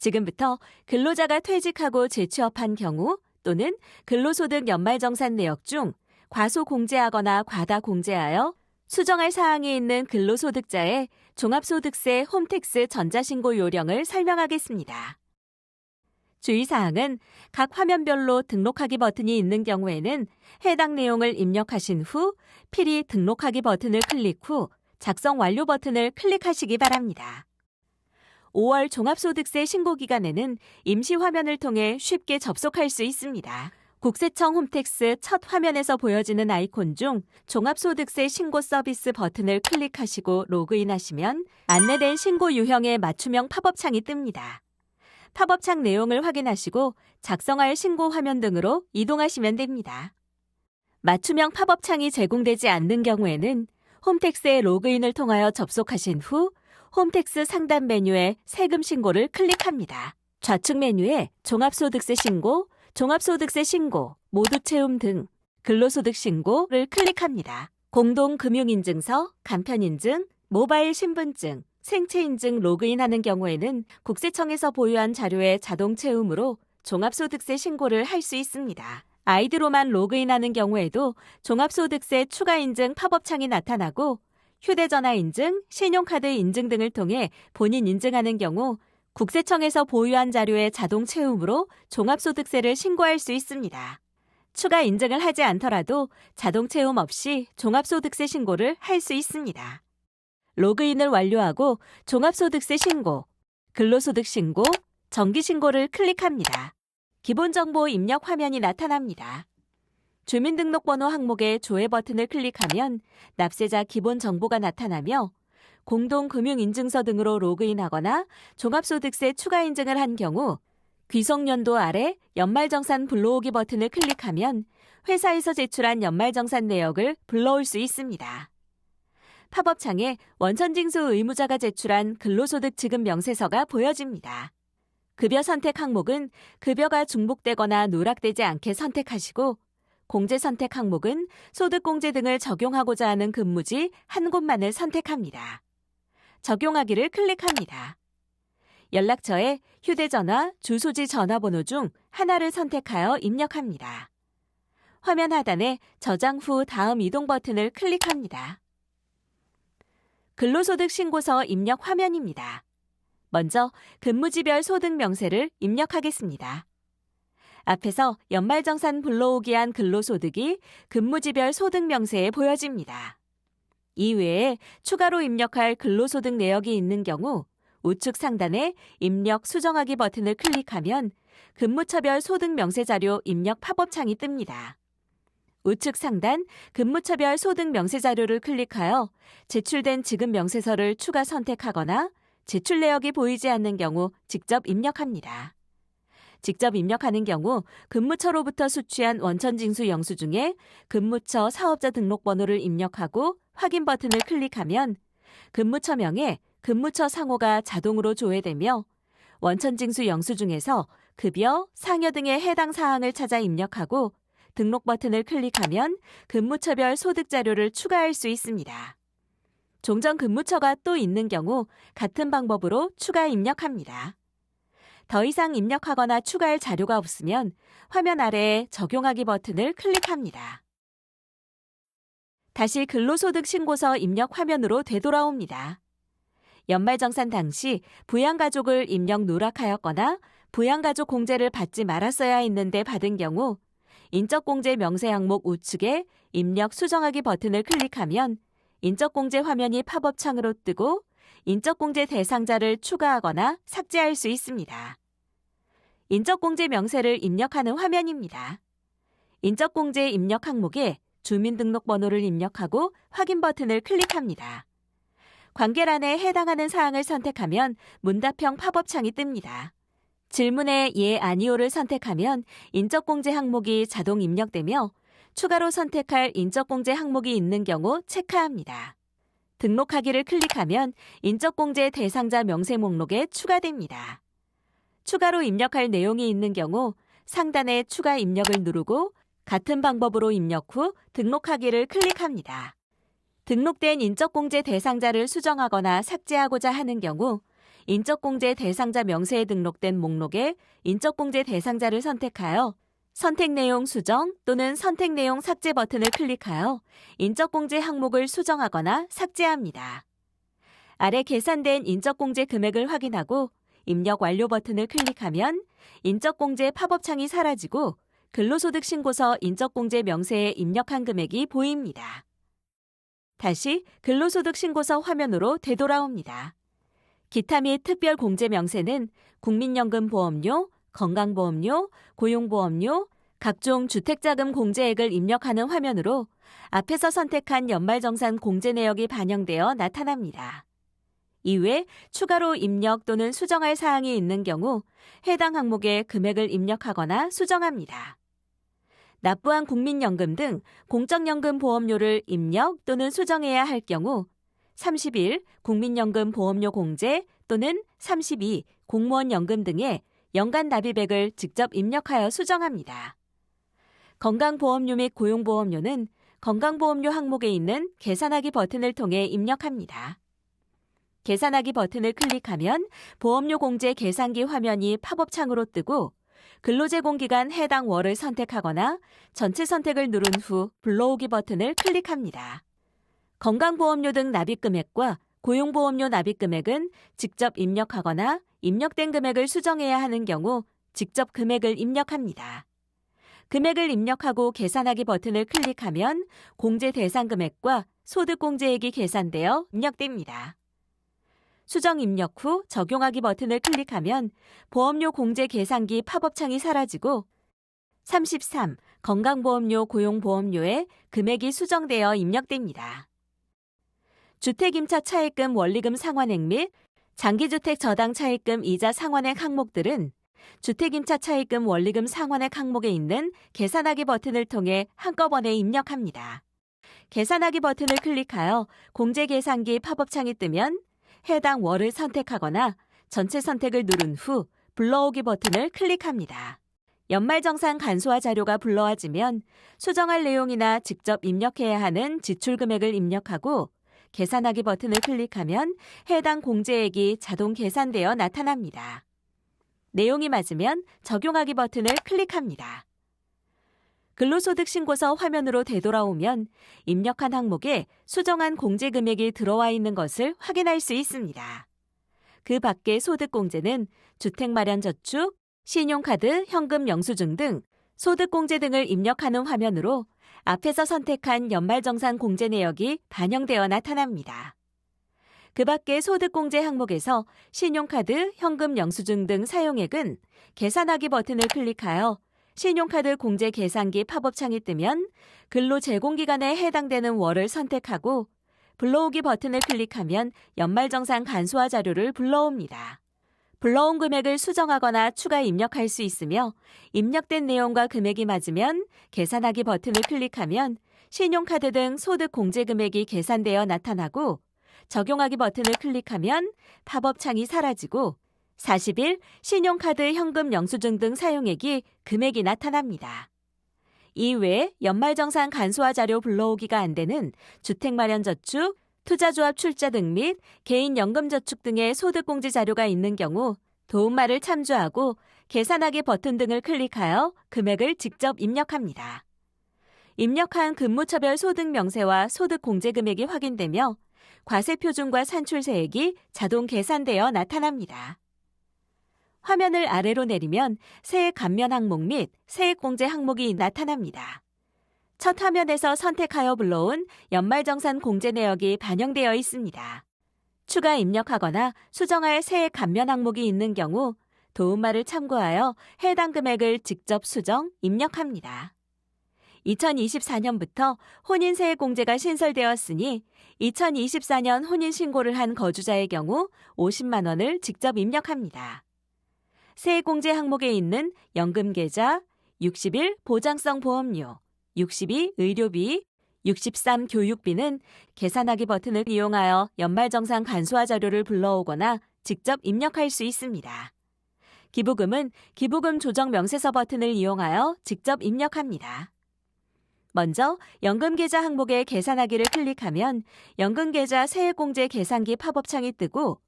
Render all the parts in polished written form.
지금부터 근로자가 퇴직하고 재취업한 경우 또는 근로소득 연말정산 내역 중 과소공제하거나 과다공제하여 수정할 사항이 있는 근로소득자의 종합소득세 홈택스 전자신고 요령을 설명하겠습니다. 주의사항은 각 화면별로 등록하기 버튼이 있는 경우에는 해당 내용을 입력하신 후 필히 등록하기 버튼을 클릭 후 작성 완료 버튼을 클릭하시기 바랍니다. 5월 종합소득세 신고기간에는 임시 화면을 통해 쉽게 접속할 수 있습니다. 국세청 홈택스 첫 화면에서 보여지는 아이콘 중 종합소득세 신고 서비스 버튼을 클릭하시고 로그인하시면 안내된 신고 유형의 맞춤형 팝업창이 뜹니다. 팝업창 내용을 확인하시고 작성할 신고 화면 등으로 이동하시면 됩니다. 맞춤형 팝업창이 제공되지 않는 경우에는 홈택스에 로그인을 통하여 접속하신 후 홈택스 상단 메뉴에 세금 신고를 클릭합니다. 좌측 메뉴에 종합소득세 신고, 종합소득세 신고, 모두 채움 등 근로소득 신고를 클릭합니다. 공동금융인증서, 간편인증, 모바일 신분증, 생체인증 로그인하는 경우에는 국세청에서 보유한 자료의 자동 채움으로 종합소득세 신고를 할 수 있습니다. 아이디로만 로그인하는 경우에도 종합소득세 추가인증 팝업창이 나타나고 휴대전화 인증, 신용카드 인증 등을 통해 본인 인증하는 경우 국세청에서 보유한 자료의 자동 채움으로 종합소득세를 신고할 수 있습니다. 추가 인증을 하지 않더라도 자동 채움 없이 종합소득세 신고를 할 수 있습니다. 로그인을 완료하고 종합소득세 신고, 근로소득 신고, 정기신고를 클릭합니다. 기본정보 입력 화면이 나타납니다. 주민등록번호 항목의 조회 버튼을 클릭하면 납세자 기본 정보가 나타나며 공동금융인증서 등으로 로그인하거나 종합소득세 추가 인증을 한 경우 귀속연도 아래 연말정산 불러오기 버튼을 클릭하면 회사에서 제출한 연말정산 내역을 불러올 수 있습니다. 팝업창에 원천징수 의무자가 제출한 근로소득 지급 명세서가 보여집니다. 급여 선택 항목은 급여가 중복되거나 누락되지 않게 선택하시고 공제 선택 항목은 소득공제 등을 적용하고자 하는 근무지 한 곳만을 선택합니다. 적용하기를 클릭합니다. 연락처에 휴대전화, 주소지 전화번호 중 하나를 선택하여 입력합니다. 화면 하단에 저장 후 다음 이동 버튼을 클릭합니다. 근로소득 신고서 입력 화면입니다. 먼저 근무지별 소득 명세를 입력하겠습니다. 앞에서 연말정산 불러오기한 근로소득이 근무지별 소득 명세에 보여집니다. 이외에 추가로 입력할 근로소득 내역이 있는 경우 우측 상단에 입력 수정하기 버튼을 클릭하면 근무처별 소득 명세 자료 입력 팝업창이 뜹니다. 우측 상단 근무처별 소득 명세 자료를 클릭하여 제출된 지급 명세서를 추가 선택하거나 제출 내역이 보이지 않는 경우 직접 입력합니다. 직접 입력하는 경우 근무처로부터 수취한 원천징수 영수 중에 근무처 사업자 등록번호를 입력하고 확인 버튼을 클릭하면 근무처명에 근무처 상호가 자동으로 조회되며 원천징수 영수 중에서 급여, 상여 등의 해당 사항을 찾아 입력하고 등록 버튼을 클릭하면 근무처별 소득 자료를 추가할 수 있습니다. 종전 근무처가 또 있는 경우 같은 방법으로 추가 입력합니다. 더 이상 입력하거나 추가할 자료가 없으면 화면 아래에 적용하기 버튼을 클릭합니다. 다시 근로소득 신고서 입력 화면으로 되돌아옵니다. 연말정산 당시 부양가족을 입력 누락하였거나 부양가족 공제를 받지 말았어야 했는데 받은 경우 인적공제 명세 항목 우측에 입력 수정하기 버튼을 클릭하면 인적공제 화면이 팝업창으로 뜨고 인적공제 대상자를 추가하거나 삭제할 수 있습니다. 인적공제 명세를 입력하는 화면입니다. 인적공제 입력 항목에 주민등록번호를 입력하고 확인 버튼을 클릭합니다. 관계란에 해당하는 사항을 선택하면 문답형 팝업창이 뜹니다. 질문에 예, 아니오를 선택하면 인적공제 항목이 자동 입력되며 추가로 선택할 인적공제 항목이 있는 경우 체크합니다. 등록하기를 클릭하면 인적공제 대상자 명세 목록에 추가됩니다. 추가로 입력할 내용이 있는 경우 상단에 추가 입력을 누르고 같은 방법으로 입력 후 등록하기를 클릭합니다. 등록된 인적공제 대상자를 수정하거나 삭제하고자 하는 경우 인적공제 대상자 명세에 등록된 목록에 인적공제 대상자를 선택하여 선택 내용 수정 또는 선택 내용 삭제 버튼을 클릭하여 인적공제 항목을 수정하거나 삭제합니다. 아래 계산된 인적공제 금액을 확인하고 입력 완료 버튼을 클릭하면 인적공제 팝업창이 사라지고 근로소득 신고서 인적공제 명세에 입력한 금액이 보입니다. 다시 근로소득 신고서 화면으로 되돌아옵니다. 기타 및 특별 공제 명세는 국민연금보험료, 건강보험료, 고용보험료, 각종 주택자금 공제액을 입력하는 화면으로 앞에서 선택한 연말정산 공제 내역이 반영되어 나타납니다. 이외 추가로 입력 또는 수정할 사항이 있는 경우 해당 항목에 금액을 입력하거나 수정합니다. 납부한 국민연금 등 공적연금 보험료를 입력 또는 수정해야 할 경우 31 국민연금 보험료 공제 또는 32 공무원연금 등의 연간 납입액을 직접 입력하여 수정합니다. 건강보험료 및 고용보험료는 건강보험료 항목에 있는 계산하기 버튼을 통해 입력합니다. 계산하기 버튼을 클릭하면 보험료 공제 계산기 화면이 팝업창으로 뜨고 근로제공기간 해당 월을 선택하거나 전체 선택을 누른 후 불러오기 버튼을 클릭합니다. 건강보험료 등 납입금액과 고용보험료 납입금액은 직접 입력하거나 입력된 금액을 수정해야 하는 경우 직접 금액을 입력합니다. 금액을 입력하고 계산하기 버튼을 클릭하면 공제 대상 금액과 소득공제액이 계산되어 입력됩니다. 수정 입력 후 적용하기 버튼을 클릭하면 보험료 공제 계산기 팝업창이 사라지고 33 건강보험료 고용보험료에 금액이 수정되어 입력됩니다. 주택임차 차입금 원리금 상환액 및 장기주택 저당 차입금 이자 상환액 항목들은 주택임차 차입금 원리금 상환액 항목에 있는 계산하기 버튼을 통해 한꺼번에 입력합니다. 계산하기 버튼을 클릭하여 공제 계산기 팝업창이 뜨면 해당 월을 선택하거나 전체 선택을 누른 후 불러오기 버튼을 클릭합니다. 연말정산 간소화 자료가 불러와지면 수정할 내용이나 직접 입력해야 하는 지출 금액을 입력하고 계산하기 버튼을 클릭하면 해당 공제액이 자동 계산되어 나타납니다. 내용이 맞으면 적용하기 버튼을 클릭합니다. 근로소득 신고서 화면으로 되돌아오면 입력한 항목에 수정한 공제 금액이 들어와 있는 것을 확인할 수 있습니다. 그 밖의 소득공제는 주택마련저축, 신용카드, 현금 영수증 등 소득공제 등을 입력하는 화면으로 앞에서 선택한 연말정산 공제 내역이 반영되어 나타납니다. 그 밖의 소득공제 항목에서 신용카드, 현금 영수증 등 사용액은 계산하기 버튼을 클릭하여 신용카드 공제 계산기 팝업창이 뜨면 근로제공기간에 해당되는 월을 선택하고 불러오기 버튼을 클릭하면 연말정산 간소화 자료를 불러옵니다. 불러온 금액을 수정하거나 추가 입력할 수 있으며 입력된 내용과 금액이 맞으면 계산하기 버튼을 클릭하면 신용카드 등 소득 공제 금액이 계산되어 나타나고 적용하기 버튼을 클릭하면 팝업창이 사라지고 40일 신용카드, 현금 영수증 등 사용액이 금액이 나타납니다. 이외에 연말정산 간소화 자료 불러오기가 안 되는 주택마련저축, 투자조합 출자 등 및 개인연금저축 등의 소득공제 자료가 있는 경우 도움말을 참조하고 계산하기 버튼 등을 클릭하여 금액을 직접 입력합니다. 입력한 근무처별 소득 명세와 소득 공제 금액이 확인되며 과세표준과 산출세액이 자동 계산되어 나타납니다. 화면을 아래로 내리면 세액 감면 항목 및 세액 공제 항목이 나타납니다. 첫 화면에서 선택하여 불러온 연말정산 공제 내역이 반영되어 있습니다. 추가 입력하거나 수정할 세액 감면 항목이 있는 경우 도움말을 참고하여 해당 금액을 직접 수정, 입력합니다. 2024년부터 혼인세액 공제가 신설되었으니 2024년 혼인신고를 한 거주자의 경우 50만 원을 직접 입력합니다. 세액공제 항목에 있는 연금계좌, 60일 보장성 보험료, 62 의료비, 63 교육비는 계산하기 버튼을 이용하여 연말정산 간소화 자료를 불러오거나 직접 입력할 수 있습니다. 기부금은 기부금 조정 명세서 버튼을 이용하여 직접 입력합니다. 먼저 연금계좌 항목에 계산하기를 클릭하면 연금계좌 세액공제 계산기 팝업창이 뜨고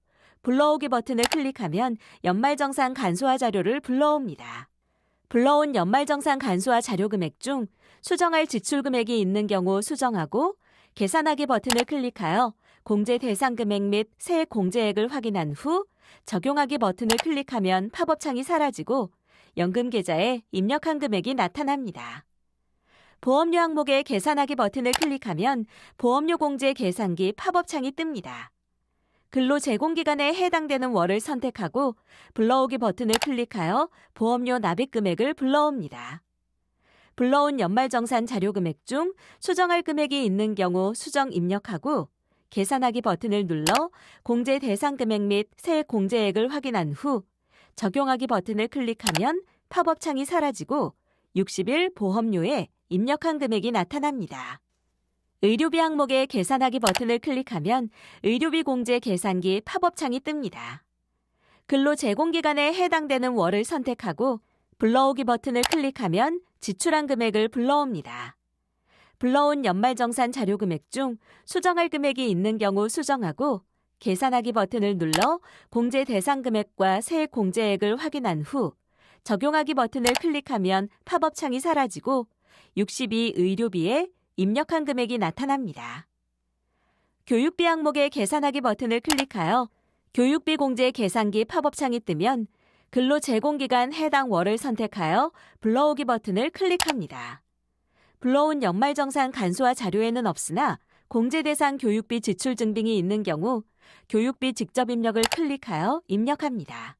불러오기 버튼을 클릭하면 연말정산 간소화 자료를 불러옵니다. 불러온 연말정산 간소화 자료 금액 중 수정할 지출 금액이 있는 경우 수정하고 계산하기 버튼을 클릭하여 공제 대상 금액 및 세액 공제액을 확인한 후 적용하기 버튼을 클릭하면 팝업 창이 사라지고 연금 계좌에 입력한 금액이 나타납니다. 보험료 항목의 계산하기 버튼을 클릭하면 보험료 공제 계산기 팝업 창이 뜹니다. 근로 제공기간에 해당되는 월을 선택하고 불러오기 버튼을 클릭하여 보험료 납입 금액을 불러옵니다. 불러온 연말정산 자료 금액 중 수정할 금액이 있는 경우 수정 입력하고 계산하기 버튼을 눌러 공제 대상 금액 및 세액 공제액을 확인한 후 적용하기 버튼을 클릭하면 팝업 창이 사라지고 60일 보험료에 입력한 금액이 나타납니다. 의료비 항목의 계산하기 버튼을 클릭하면 의료비 공제 계산기 팝업 창이 뜹니다. 근로 제공기간에 해당되는 월을 선택하고 불러오기 버튼을 클릭하면 지출한 금액을 불러옵니다. 불러온 연말정산 자료 금액 중 수정할 금액이 있는 경우 수정하고 계산하기 버튼을 눌러 공제 대상 금액과 세액 공제액을 확인한 후 적용하기 버튼을 클릭하면 팝업 창이 사라지고 62 의료비에 입력한 금액이 나타납니다. 교육비 항목의 계산하기 버튼을 클릭하여 교육비 공제 계산기 팝업 창이 뜨면 근로 제공기간 해당 월을 선택하여 불러오기 버튼을 클릭합니다. 불러온 연말정산 간소화 자료에는 없으나 공제 대상 교육비 지출 증빙이 있는 경우 교육비 직접 입력을 클릭하여 입력합니다.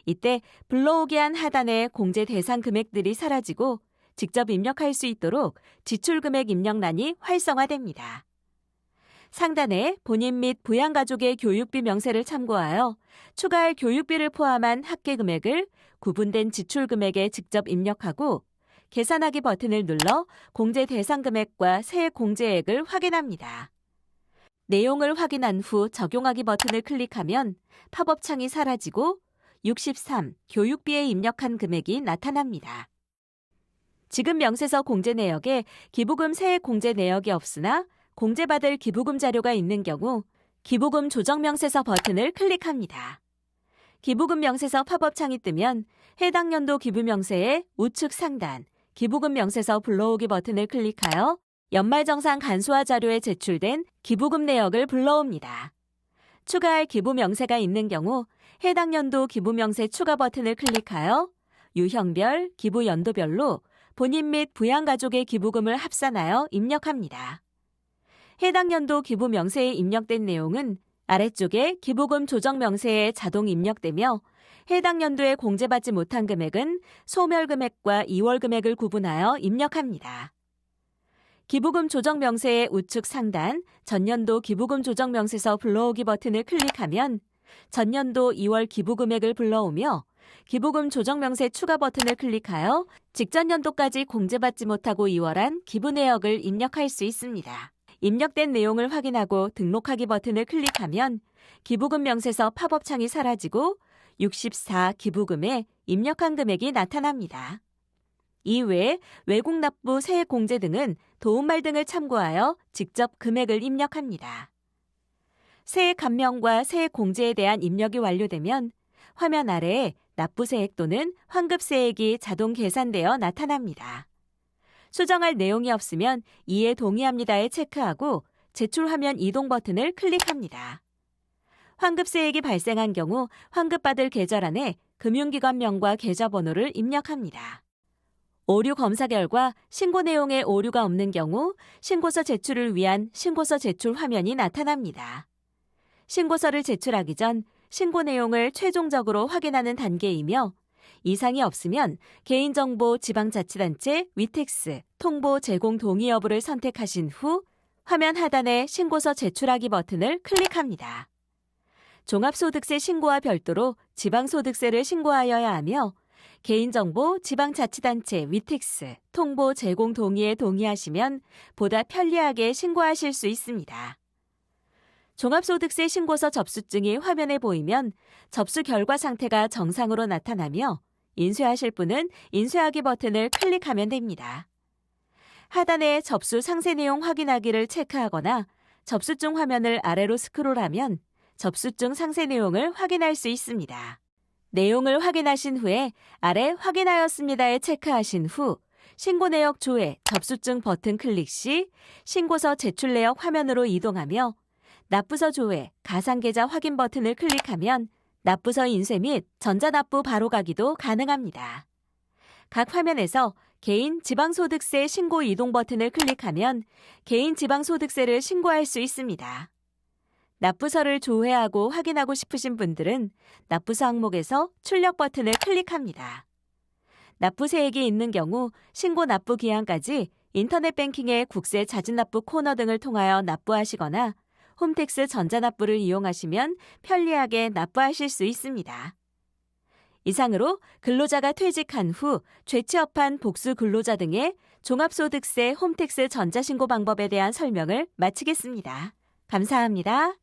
이때 불러오기 한 하단에 공제 대상 금액들이 사라지고 직접 입력할 수 있도록 지출금액 입력란이 활성화됩니다. 상단에 본인 및 부양가족의 교육비 명세를 참고하여 추가할 교육비를 포함한 합계 금액을 구분된 지출금액에 직접 입력하고 계산하기 버튼을 눌러 공제 대상 금액과 세액 공제액을 확인합니다. 내용을 확인한 후 적용하기 버튼을 클릭하면 팝업 창이 사라지고 63 교육비에 입력한 금액이 나타납니다. 지급 명세서 공제 내역에 기부금 세액 공제 내역이 없으나 공제받을 기부금 자료가 있는 경우 기부금 조정 명세서 버튼을 클릭합니다. 기부금 명세서 팝업 창이 뜨면 해당 연도 기부 명세의 우측 상단 기부금 명세서 불러오기 버튼을 클릭하여 연말정산 간소화 자료에 제출된 기부금 내역을 불러옵니다. 추가할 기부 명세가 있는 경우 해당 연도 기부 명세 추가 버튼을 클릭하여 유형별, 기부 연도별로 본인 및 부양가족의 기부금을 합산하여 입력합니다. 해당 연도 기부 명세에 입력된 내용은 아래쪽에 기부금 조정 명세에 자동 입력되며 해당 연도에 공제받지 못한 금액은 소멸 금액과 2월 금액을 구분하여 입력합니다. 기부금 조정 명세의 우측 상단 전년도 기부금 조정 명세서 불러오기 버튼을 클릭하면 전년도 2월 기부 금액을 불러오며 기부금 조정 명세 추가 버튼을 클릭하여 직전 연도까지 공제받지 못하고 이월한 기부 내역을 입력할 수 있습니다. 입력된 내용을 확인하고 등록하기 버튼을 클릭하면 기부금 명세서 팝업 창이 사라지고 64 기부금에 입력한 금액이 나타납니다. 이외에 외국 납부 세액 공제 등은 도움말 등을 참고하여 직접 금액을 입력합니다. 세액 감면과 세액 공제에 대한 입력이 완료되면 화면 아래에 납부세액 또는 환급세액이 자동 계산되어 나타납니다. 수정할 내용이 없으면 이에 동의합니다에 체크하고 제출 화면 이동 버튼을 클릭합니다. 환급세액이 발생한 경우 환급받을 계좌란에 금융기관명과 계좌번호를 입력합니다. 오류 검사 결과 신고 내용에 오류가 없는 경우 신고서 제출을 위한 신고서 제출 화면이 나타납니다. 신고서를 제출하기 전 신고 내용을 최종적으로 확인하는 단계이며 이상이 없으면 개인정보 지방자치단체 위텍스 통보 제공 동의 여부를 선택하신 후 화면 하단의 신고서 제출하기 버튼을 클릭합니다. 종합소득세 신고와 별도로 지방소득세를 신고하여야 하며 개인정보 지방자치단체 위텍스 통보 제공 동의에 동의하시면 보다 편리하게 신고하실 수 있습니다. 종합소득세 신고서 접수증이 화면에 보이면 접수 결과 상태가 정상으로 나타나며 인쇄하실 분은 인쇄하기 버튼을 클릭하면 됩니다. 하단에 접수 상세 내용 확인하기를 체크하거나 접수증 화면을 아래로 스크롤하면 접수증 상세 내용을 확인할 수 있습니다. 내용을 확인하신 후에 아래 확인하였습니다에 체크하신 후 신고 내역 조회, 접수증 버튼 클릭 시 신고서 제출 내역 화면으로 이동하며 납부서 조회, 가상계좌 확인 버튼을 클릭하면 납부서 인쇄 및 전자납부 바로가기도 가능합니다. 각 화면에서 개인 지방소득세 신고 이동 버튼을 클릭하면 개인 지방소득세를 신고할 수 있습니다. 납부서를 조회하고 확인하고 싶으신 분들은 납부서 항목에서 출력 버튼을 클릭합니다. 납부세액이 있는 경우 신고 납부 기한까지 인터넷 뱅킹의 국세 자진납부 코너 등을 통하여 납부하시거나 홈택스 전자납부를 이용하시면 편리하게 납부하실 수 있습니다. 이상으로 근로자가 퇴직한 후 재취업한 복수 근로자 등의 종합소득세 홈택스 전자신고 방법에 대한 설명을 마치겠습니다. 감사합니다.